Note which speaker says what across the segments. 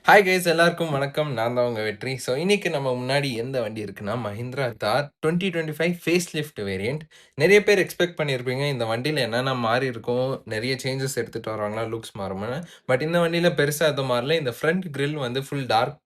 Speaker 1: Hi guys எல்லாருக்கும் வணக்கம். நான் தான் உங்க வெற்றி. ஸோ இன்னைக்கு நம்ம முன்னாடி எந்த வண்டி இருக்குன்னா, மஹிந்திரா தார் 2025 ஃபேஸ் லிஃப்ட் வேரியன்ட். நெறைய பேர் எக்ஸ்பெக்ட் பண்ணியிருப்பீங்க, இந்த வண்டியில என்னென்ன மாறி இருக்கும், நெறைய சேஞ்சஸ் எடுத்துட்டு வருவாங்களா, லுக்ஸ் மாறுமான்னு. பட் இந்த வண்டியில பெருசா எதுவும் மாறல. இந்த ஃப்ரண்ட் கிரில் வந்து full dark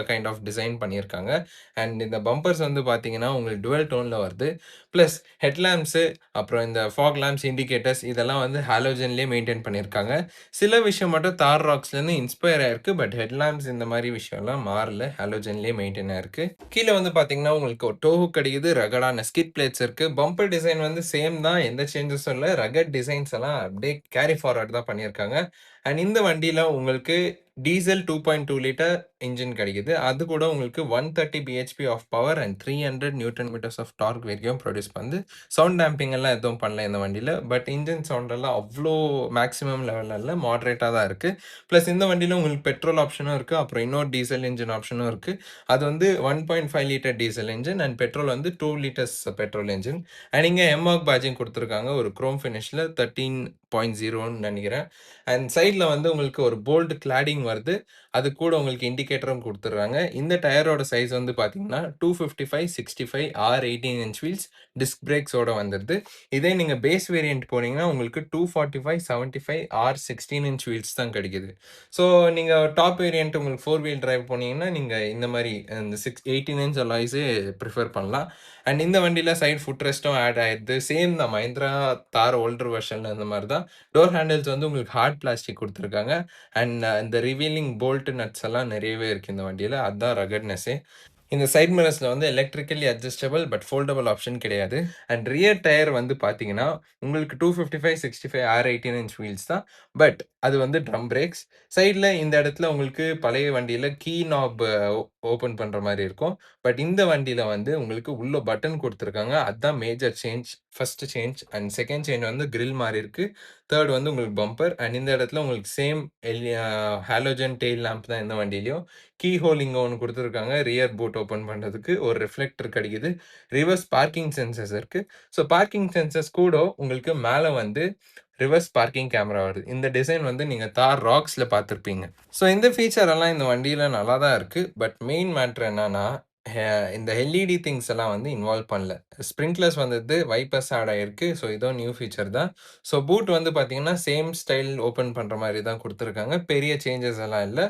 Speaker 1: kind of design பண்ணியிருக்காங்க. அண்ட் இந்த பம்பர்ஸ் வந்து பார்த்தீங்கன்னா, உங்களுக்கு டுவல் டோன்ல வருது. பிளஸ் ஹெட்லாம்ப்ஸு, அப்புறம் இந்த ஃபாக் லாம்ப்ஸ், இண்டிகேட்டர்ஸ் இதெல்லாம் வந்து ஹாலோஜன்லேயே மெயின்டெயின் பண்ணியிருக்காங்க. சில விஷயம் மட்டும் தார் ராக்ஸ்லேருந்து இன்ஸ்பயர் ஆயிருக்கு. பட் ஹெட்லாம்ப்ஸ் இந்த மாதிரி விஷயம்லாம் மாறல. ஹாலோஜன்லேயே மெயின்டைன் ஆயிருக்கு. கீழே வந்து பார்த்தீங்கன்னா, உங்களுக்கு ஒரு டோ ஹூக் கிடைக்குது. ரகடான ஸ்கிட் பிளேட்ஸ் இருக்கு. பம்பர் டிசைன் வந்து சேம் தான். எந்த சேஞ்சஸும் இல்ல. ரகட் டிசைன்ஸ் எல்லாம் அப்படியே கேரி ஃபார்வர்ட் தான் பண்ணியிருக்காங்க. அண்ட் இந்த வண்டியில உங்களுக்கு டீசல் 2.2 லிட்டர் இன்ஜின் கிடைக்குது. அது கூட உங்களுக்கு 130 BHP of power and 300 newton metres of torque வரைக்கும் ப்ரொடியூஸ் பண்ணுது. சவுண்ட் டேம்பிங் எல்லாம் எதுவும் பண்ணல இந்த வண்டியில. பட் இன்ஜின் சவுண்ட் எல்லாம் அவ்வளோ மேக்ஸிமம் லெவல்ல இல்ல. மாடரேட்டா தான் இருக்கு. பிளஸ் இந்த வண்டியில உங்களுக்கு பெட்ரோல் ஆப்ஷனும் இருக்கு. அப்புறம் இன்னொரு டீசல் இன்ஜின் ஆப்ஷனும் இருக்கு. அது வந்து 1.5 litre diesel engine and petrol வந்து 2 லிட்டர்ஸ் பெட்ரோல் இன்ஜின். அண்ட் இங்க எம்மார்க் பேட்ஜிங் கொடுத்துருக்காங்க. ஒரு குரோம் ஃபினிஷ்ல 13.0ன்னு நினைக்கிறேன். அண்ட் சைட்ல வந்து உங்களுக்கு ஒரு போல்ட் கிளாடிங் வருது. அது கூட உங்களுக்கு இண்டிகேட்டரும் குடுத்துடுறாங்க. இந்த டயரோட சைஸ் வந்து பார்த்தீங்கன்னா, 255, 65 R18 இன்ச் வீல்ஸ் டிஸ்க் பிரேக்ஸோட வந்துருது. இதே நீங்க பேஸ் வேரியன்ட் போனீங்கன்னா, உங்களுக்கு 245, 75 R16 இன்ச் வீல்ஸ் தான் கிடைக்குது. ஸோ நீங்க டாப் வேரியன்ட் உங்களுக்கு 4 வீல் டிரைவ் போனீங்கன்னா, நீங்க இந்த மாரி இந்த 18 இன்ச் அலாய்ஸே பிரிஃபர் பண்ணலாம். அண்ட் இந்த வண்டியில சைடு ஃபுட் ரெஸ்ட்டும் ஆட் ஆயிடுது. சேம் தான் மஹிந்திரா தார் ஓல்டர் வெர்ஷன்ல இந்த மாரி தான். டோர் ஹேண்டில்ஸ் வந்து உங்களுக்கு ஹார்ட் பிளாஸ்டிக் குடுத்துருக்காங்க. அண்ட் இந்த ரிவீலிங் போல்ட் நட்ஸ் எல்லாம் நிறையவே இருக்கு இந்த வண்டியில. அதான் ரகட்னஸே. இந்த சைட் மிரர்ஸ்ல வந்து electrically adjustable but foldable option கிடையாது. அண்ட் ரியர் டயர் வந்து பார்த்தீங்கன்னா, உங்களுக்கு 255, 65 R18 இன்ச் வீல்ஸ் தான். பட் அது வந்து ட்ரம் பிரேக்ஸ். சைட்ல இந்த இடத்துல உங்களுக்கு பழைய வண்டியில கீ நாப் ஓப்பன் பண்ற மாரி இருக்கும். பட் இந்த வண்டியில வந்து உங்களுக்கு உள்ள பட்டன் குடுத்துருக்காங்க. அதான் major change. First change. And second change வந்து கிரில் மாறி இருக்கு. தேர்ட் வந்து உங்களுக்கு பம்பர். அண்ட் இந்த இடத்துல உங்களுக்கு சேம் ஹாலோஜன் டெயில் லேம்ப் தான் இந்த வண்டியிலயும். கீ ஹோல் இங்க ஒண்ணு குடுத்துருக்காங்க. ரியர் பூட் ஓப்பன் பண்றதுக்கு. ஒரு ரிஃப்ளெக்டர் கிடைக்குது. ரிவர்ஸ் பார்க்கிங் சென்சர்ஸ் இருக்கு. ஸோ பார்க்கிங் சென்சர்ஸ் கூட உங்களுக்கு மேல வந்து ரிவர்ஸ் பார்க்கிங் கேமரா வருது. இந்த டிசைன் வந்து நீங்க தார் ராக்ஸ்ல பார்த்திருப்பீங்க. ஸோ இந்த ஃபீச்சர் எல்லாம் இந்த வண்டியில நல்லா தான் இருக்கு. பட் மெயின் மேட்டர் என்னன்னா, ஹே இந்த எல்இடி திங்ஸ் எல்லாம் வந்து இன்வால்வ் பண்ணல. ஸ்ப்ரிங்க்லர்ஸ் வந்தது, வைப்பர்ஸ் ஆட் ஆயிருக்கு. ஸோ இதுவும் நியூ ஃபீச்சர் தான். ஸோ பூட் வந்து பார்த்தீங்கன்னா, சேம் ஸ்டைல் ஓப்பன் பண்ற மாரி தான் குடுத்துருக்காங்க. பெரிய சேஞ்சஸ் எல்லாம் இல்ல.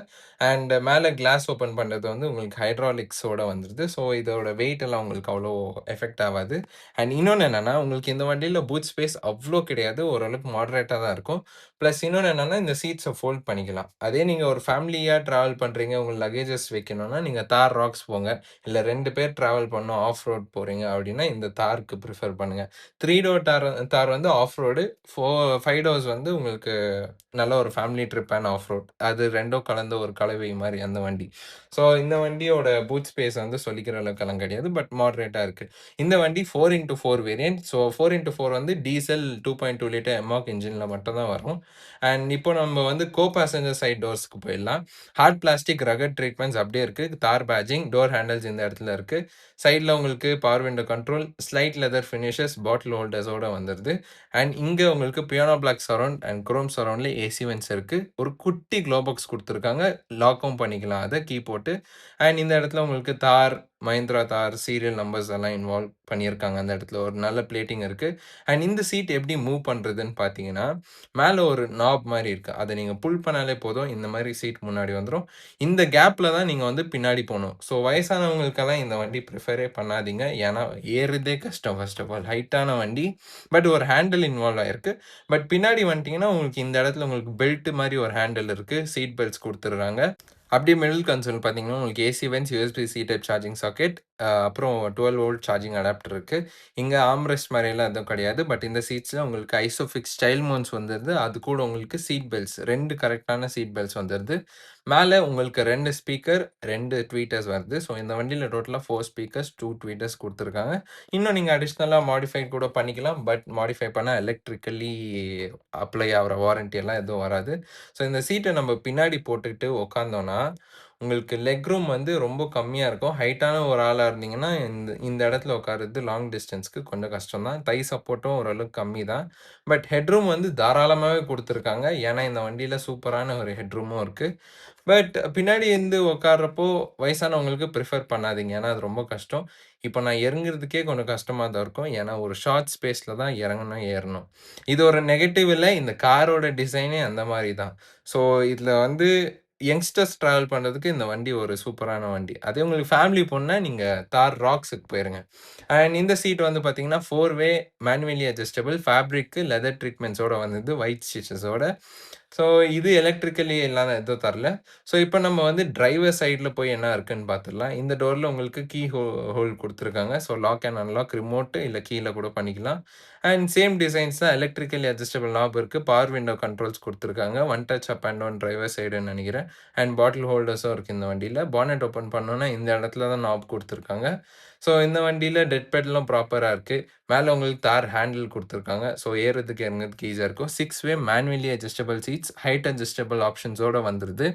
Speaker 1: அண்ட் மேல கிளாஸ் ஓப்பன் பண்றது வந்து உங்களுக்கு ஹைட்ராலிக்ஸோட வந்துருது. ஸோ இதோட வெயிட் எல்லாம் உங்களுக்கு அவ்வளோ எஃபெக்ட் ஆவாது. அண்ட் இன்னொன்னு என்னன்னா, உங்களுக்கு இந்த வண்டியில பூட் ஸ்பேஸ் அவ்ளோ கிடையாது. ஓரளவுக்கு மாடரேட்டா தான் இருக்கும். பிளஸ் இன்னொன்னு என்னன்னா, இந்த சீட்ஸ ஃபோல்ட் பண்ணிக்கலாம். அதே நீங்க ஒரு ஃபேமிலியா டிராவல் பண்றீங்க, உங்க லக்கேஜஸ் வைக்கணும்னா, நீங்க தார் ராக்ஸ் போங்க. இல்ல 2 பேர் டிராவல் பண்ணணும், ஆஃப் ரோட் போறீங்க அப்படின்னா, இந்த தாருக்கு பிரிஃபர் பண்ணுங்க. 3 டோர் தார் தார் வந்து ஆஃப் ரோடு. 5 டோர்ஸ் வந்து உங்களுக்கு நல்ல ஒரு family trip and half road. அது 2ம் கலந்த ஒரு கலவை மாரி அந்த வண்டி. ஸோ இந்த வண்டியோட பூட் ஸ்பேஸ் வந்து சொல்லிக்கிற அளவுக்கெல்லாம் கிடையாது. பட் மாடரேட்டா இருக்கு. இந்த வண்டி 4x4 வேரியன்ட். ஸோ 4x4 வந்து டீசல் 2.2 லிட்டர் எம்மார்க் இன்ஜின்ல மட்டும் தான் வரும். அண்ட் இப்போ நம்ம வந்து கோ பேசஞ்சர் சைட் டோர்ஸ்க்கு போயிடலாம். ஹார்ட் பிளாஸ்டிக் ரகட் ட்ரீட்மெண்ட்ஸ் அப்படியே இருக்கு. தார் பேட்ஜிங், டோர் ஹேண்டில்ஸ் இந்த இடத்துல இருக்கு. சைட்ல உங்களுக்கு power window control, slide leather finishes, bottle ஹோல்டர்ஸோட வந்துருது. அண்ட் இங்க உங்களுக்கு piano black surround and chrome சரவுண்ட்ல ஏசி வென்ட்ஸ் இருக்கு. ஒரு குட்டி க்ளோ பாக்ஸ் குடுத்துருக்காங்க. லாக்கும் பண்ணிக்கலாம் அத கீ போட்டு. அண்ட் இந்த இடத்துல உங்களுக்கு தார், மஹிந்திரா தார் சீரியல் நம்பர்ஸ் எல்லாம் இன்வால்வ் பண்ணியிருக்காங்க. அந்த இடத்துல ஒரு நல்ல பிளேட்டிங் இருக்கு. அண்ட் இந்த சீட் எப்படி மூவ் பண்றதுன்னு பார்த்தீங்கன்னா, மேல ஒரு நாப் மாரி இருக்கு. அத நீங்க புல் பண்ணாலே போதும். இந்த மாரி சீட் முன்னாடி வந்துரும். இந்த கேப்ல தான் நீங்க வந்து பின்னாடி போணும். ஸோ வயசானவங்களுக்கெல்லாம் இந்த வண்டி பிரிஃபரே பண்ணாதீங்க. ஏன்னா ஏறுறதே கஷ்டம் ஃபர்ஸ்ட் ஆஃப் ஆல். ஹைட்டான வண்டி. பட் ஒரு ஹேண்டில் இன்வால்வ் ஆயிருக்கு. பட் பின்னாடி வந்துட்டீங்கன்னா, உங்களுக்கு இந்த இடத்துல உங்களுக்கு பெல்ட் மாரி ஒரு ஹேண்டில் இருக்கு. சீட் பெல்ட்ஸ் குடுத்துடுறாங்க. அப்படியே மிடில் கன்சோல் பார்த்தீங்கன்னா, உங்களுக்கு AC vents, USB C type charging socket, அப்புறம் 12 வோல்ட் சார்ஜிங் அடாப்டர் இருக்கு. இங்க ஆர்ம்ரெஸ்ட் மாரியெல்லாம் எதுவும் கிடையாது. பட் இந்த சீட்ஸ்ல உங்களுக்கு ஐசோஃபிக்ஸ் ஸ்டைல் மவுண்ட்ஸ் வந்துருது. அது கூட உங்களுக்கு சீட் பெல்ட்ஸ் 2 கரெக்ட்டான சீட் பெல்ட்ஸ் வந்துருது. மேல உங்களுக்கு 2 ஸ்பீக்கர், 2 ட்வீட்டர்ஸ் வருது. ஸோ இந்த வண்டியில டோட்டலா 4 ஸ்பீக்கர்ஸ், 2 ட்வீட்டர்ஸ் குடுத்துருக்காங்க. இன்னும் நீங்க அடிஷனலா மாடிஃபை கூட பண்ணிக்கலாம். பட் மாடிஃபை பண்ணா எலக்ட்ரிக்கலி அப்ளை ஆகுற வாரண்டி எல்லாம் எதுவும் வராது. ஸோ இந்த சீட்ட நம்ம பின்னாடி போட்டுட்டு உட்காந்தோம்னா, உங்களுக்கு லெக் ரூம் வந்து ரொம்ப கம்மியா இருக்கும். ஹைட்டான ஒரு ஆளா இருந்தீங்கன்னா, இந்த இந்த இடத்துல உட்கார்றது லாங் டிஸ்டன்ஸ்‌க்கு கொஞ்சம் கஷ்டம் தான். தை சப்போர்ட்டும் ஓரளவுக்கு கம்மி தான். பட் ஹெட்ரூம் வந்து தாராளமாவே குடுத்துருக்காங்க. ஏன்னா, இந்த வண்டியில சூப்பரான ஒரு ஹெட்ரூமும் இருக்கு. பட் பின்னாடி இருந்து உட்கார்றப்போ வயசானவங்களுக்கு பிரிஃபர் பண்ணாதீங்க. ஏன்னா, அது ரொம்ப கஷ்டம். இப்ப நான் இறங்குறதுக்கே கொஞ்சம் கஷ்டமா தான் இருக்கும். ஏன்னா, ஒரு ஷார்ட் ஸ்பேஸ்ல தான் இறங்கணும், ஏறணும். இது ஒரு நெகட்டிவ் இல்ல. இந்த காரோட டிசைனே அந்த மாரி தான். ஸோ, இதுல வந்து யங்ஸ்டர்ஸ் டிராவல் பண்றதுக்கு இந்த வண்டி ஒரு சூப்பரான வண்டி. அதே உங்களுக்கு ஃபேமிலி போணுனா, நீங்க தார் ராக்ஸுக்கு போயிருங்க. அண்ட் இந்த சீட் வந்து பார்த்தீங்கன்னா, 4 வே மேனுவலி அட்ஜஸ்டபிள் ஃபேப்ரிக் லெதர் ட்ரீட்மெண்ட்ஸோட வந்தது. ஒயிட் ஸ்டிச்சஸோட. ஸோ இது எலக்ட்ரிக்கலி எல்லாம் எதுவும் தரல. ஸோ இப்ப நம்ம வந்து டிரைவர் சைட்ல போய் என்ன இருக்குன்னு பார்த்துடலாம். இந்த டோர்ல உங்களுக்கு கீ ஹோல் குடுத்துருக்காங்க. So lock and unlock remote இல்ல கீல கூட பண்ணிக்கலாம். அண்ட் சேம் டிசைன்ஸ் தான் எலக்ட்ரிக்கலி அட்ஜஸ்டபிள் நாப் இருக்கு. பவர் விண்டோ கண்ட்ரோல்ஸ் குடுத்துருக்காங்க. One touch up and down driver சைடுன்னு நெனைக்கிறேன். அண்ட் பாட்டில் ஹோல்டர்ஸும் இருக்கு இந்த வண்டியில. பானெட் ஓப்பன் பண்ணோம்னா இந்த இடத்துல தான் நாப் குடுத்துருக்காங்க. ஸோ இந்த வண்டியில டெட் பெடலும் ப்ராப்பரா இருக்கு. மேல உங்களுக்கு தார் ஹேண்டில் குடுத்துருக்காங்க. ஸோ ஏறுறதுக்கு, இறங்குறதுக்கு ஈஸியா இருக்கும். 6 way manually adjustable seats, height adjustable ஆப்ஷன்ஸோட வந்துருது.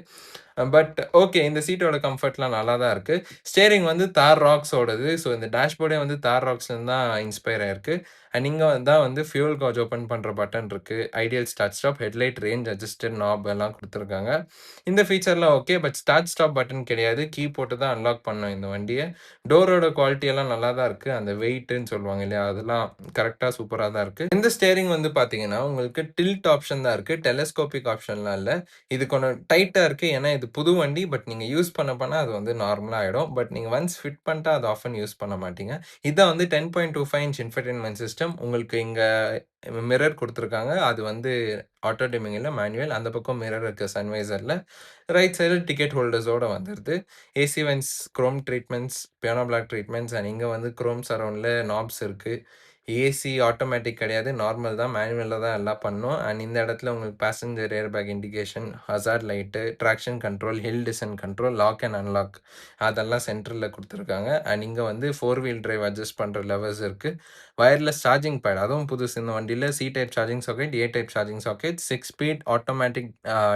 Speaker 1: பட் ஓகே இந்த சீட்டோட கம்ஃபர்ட்லாம் நல்லா தான் இருக்கு. ஸ்டியரிங் வந்து தார் ராக்ஸோடது. ஸோ இந்த டேஷ்போர்டே வந்து தார் ராக்ஸ்லேருந்து தான் இன்ஸ்பயர் ஆயிருக்கு. அண்ட் இங்க தான் வந்து ஃபியூல் கவுச் ஓப்பன் பண்ற பட்டன் இருக்கு. Idle start stop, headlight range adjusted knob எல்லாம் குடுத்துருக்காங்க. இந்த ஃபீச்சர்லாம் okay. But start stop button கிடையாது. கீ போட்டு தான் அன்லாக் பண்ணணும் இந்த வண்டிய. டோரோட குவாலிட்டி எல்லாம் நல்லா தான் இருக்கு. அந்த வெயிட்டுன்னு சொல்லுவாங்க இல்லையா? அதெல்லாம் கரெக்ட்டா சூப்பரா தான் இருக்கு. இந்த ஸ்டியரிங் வந்து பார்த்தீங்கன்னா, உங்களுக்கு டில்ட் ஆப்ஷன் தான் இருக்கு. டெலஸ்கோபிக் ஆப்ஷன்லாம் இல்ல. இது கொஞ்சம் டைட்டா இருக்கு. ஏன்னா இது புது வண்டி. பட் நீங்க யூஸ் பண்ண அது வந்து நார்மலா ஆயிடும். பட் நீங்க ஒன்ஸ் ஃபிட் பண்ணிட்டா அது ஆஃப் யூஸ் பண்ண மாட்டீங்க. இதான் வந்து 10.25 இன்ச் இன்ஃபர்டெயின்மென்ட் சிஸ்டம். உங்களுக்கு இங்க மிரர் குடுத்துருக்காங்க. அது வந்து ஆட்டோ டிமிங் இல்ல மேனுவல். அந்த பக்கம் மிரர் இருக்கு சன்வைசர்ல. ரைட் சைடுல டிக்கெட் ஹோல்டர்ஸோட வந்துருது. AC vents, chrome treatments, piano black treatments and இங்க வந்து குரோம் சரவுண்ட்ல நாப்ஸ் இருக்கு. ஏசி ஆட்டோமேட்டிக் கிடையாது. நார்மல் தான். மேனுவல்ல தான் எல்லாம் பண்ணும். அண்ட் இந்த இடத்துல உங்களுக்கு passenger air bag indication, hazard light, traction control, hill descent control, lock and unlock அதெல்லாம் சென்டர்ல குடுத்துருக்காங்க. அண்ட் இங்க வந்து 4 வீல் டிரைவ் அட்ஜஸ்ட் பண்ற லெவர்ஸ் இருக்கு. வயர்லெஸ் சார்ஜிங் பேட் அதுவும் புதுசு இந்த வண்டியில. சி டைப் சார்ஜிங் சாக்கெட், ஏ type charging socket, 6 speed automatic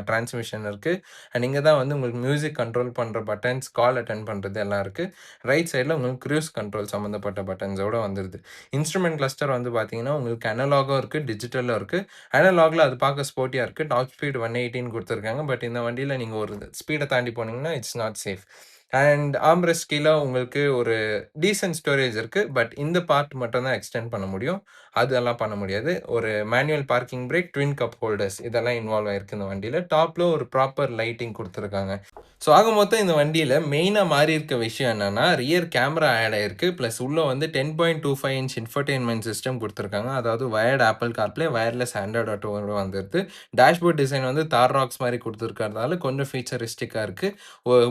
Speaker 1: transmission இருக்கு. அண்ட் இங்க தான் வந்து உங்களுக்கு மியூசிக் கண்ட்ரோல் பண்ற பட்டன்ஸ், கால் அட்டெண்ட் பண்றது எல்லாம் இருக்கு. ரைட் சைடுல உங்களுக்கு க்ரூஸ் கண்ட்ரோல் சம்மந்தப்பட்ட பட்டன்ஸோட வந்துருது. இன்ஸ்ட்ருமென்ட் கிளஸ்டர் வந்து பார்த்தீங்கன்னா, உங்களுக்கு அனலாகும் இருக்கு, டிஜிட்டலும் இருக்கு. அனலாக்ல அது பார்க்க ஸ்போர்ட்டியா இருக்கு. டாப் ஸ்பீட் 180ன்னு குடுத்துருக்காங்க. பட் இந்த வண்டியில நீங்க ஒரு ஸ்பீட தாண்டி போனீங்கன்னா, இட்ஸ் நாட் சேஃப். அண்ட் ஆர்ம்ரெஸ்ட் கீழ உங்களுக்கு ஒரு டீசென்ட் ஸ்டோரேஜ் இருக்கு. பட் இந்த பார்ட் மட்டும் தான் எக்ஸ்டெண்ட் பண்ண முடியும். அதெல்லாம் பண்ண முடியாது. ஒரு manual parking brake, twin cup holders இதெல்லாம் இன்வால்வ் ஆயிருக்கு இந்த வண்டியில. டாப்ல ஒரு ப்ராப்பர் லைட்டிங் குடுத்துருக்காங்க. ஸோ ஆக மொத்தம் இந்த வண்டியில மெயினா மாறியிருக்க விஷயம் என்னன்னா, ரியர் கேமரா ஆட் ஆயிருக்கு. பிளஸ் உள்ள வந்து 10.25 இன்ச் இன்ஃபர்டெயின்மென்ட் சிஸ்டம் குடுத்துருக்காங்க. அதாவது wired Apple CarPlay, wireless Android ஆட்டோவோட வந்துருது. டேஷ்போர்ட் டிசைன் வந்து தார் ராக்ஸ் மாரி குடுத்துருக்கிறதால கொஞ்சம் ஃபீச்சரிஸ்டிக்கா இருக்கு.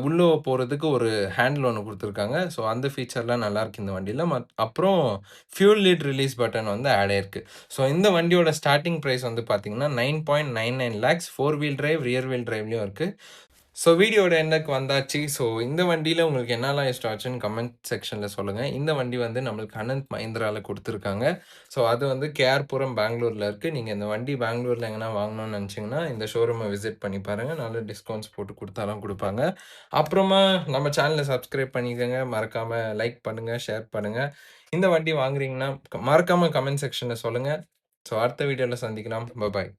Speaker 1: உள்ள போறதுக்கு ஒரு ஹேண்டில் ஒண்ணு குடுத்துருக்காங்க. ஸோ அந்த ஃபீச்சர்லாம் நல்லாருக்கு இந்த வண்டியில. அப்புறம் ஃபியூல் லிட் ரிலீஸ் பட்டன் வந்து ஆட் ஆயிருக்கு. ஸோ இந்த வண்டியோட ஸ்டார்ட்டிங் பிரைஸ் வந்து பார்த்தீங்கன்னா, 9.99 lakhs 4 wheel drive, rear wheel டிரைவ்லயும் இருக்கு. ஸோ வீடியோட எண்டுக்கு வந்தாச்சு. ஸோ இந்த வண்டியில உங்களுக்கு என்னலாம் இஷ்டம் ஆச்சுன்னு கமெண்ட் செக்ஷன்ல சொல்லுங்க. இந்த வண்டி வந்து நம்மளுக்கு அனந்த் மஹிந்திரால குடுத்துருக்காங்க. ஸோ அது வந்து கேஆர்புரம் பெங்களூர்ல இருக்கு. நீங்க இந்த வண்டி பெங்களூர்ல எங்கனா வாங்கணும்னு நெனச்சீங்கன்னா, இந்த ஷோரூம விசிட் பண்ணி பாருங்க. நல்ல டிஸ்கவுண்ட்ஸ் போட்டு குடுத்தாலும் குடுப்பாங்க. அப்புறமா நம்ம சேனல சப்ஸ்கிரைப் பண்ணிக்கங்க. மறக்காம லைக் பண்ணுங்க, ஷேர் பண்ணுங்க. இந்த வண்டி வாங்குறீங்கன்னா, மறக்காம கமெண்ட் செக்ஷன்ல சொல்லுங்க. ஸோ அடுத்த வீடியோல சந்திக்கலாம். பாய்.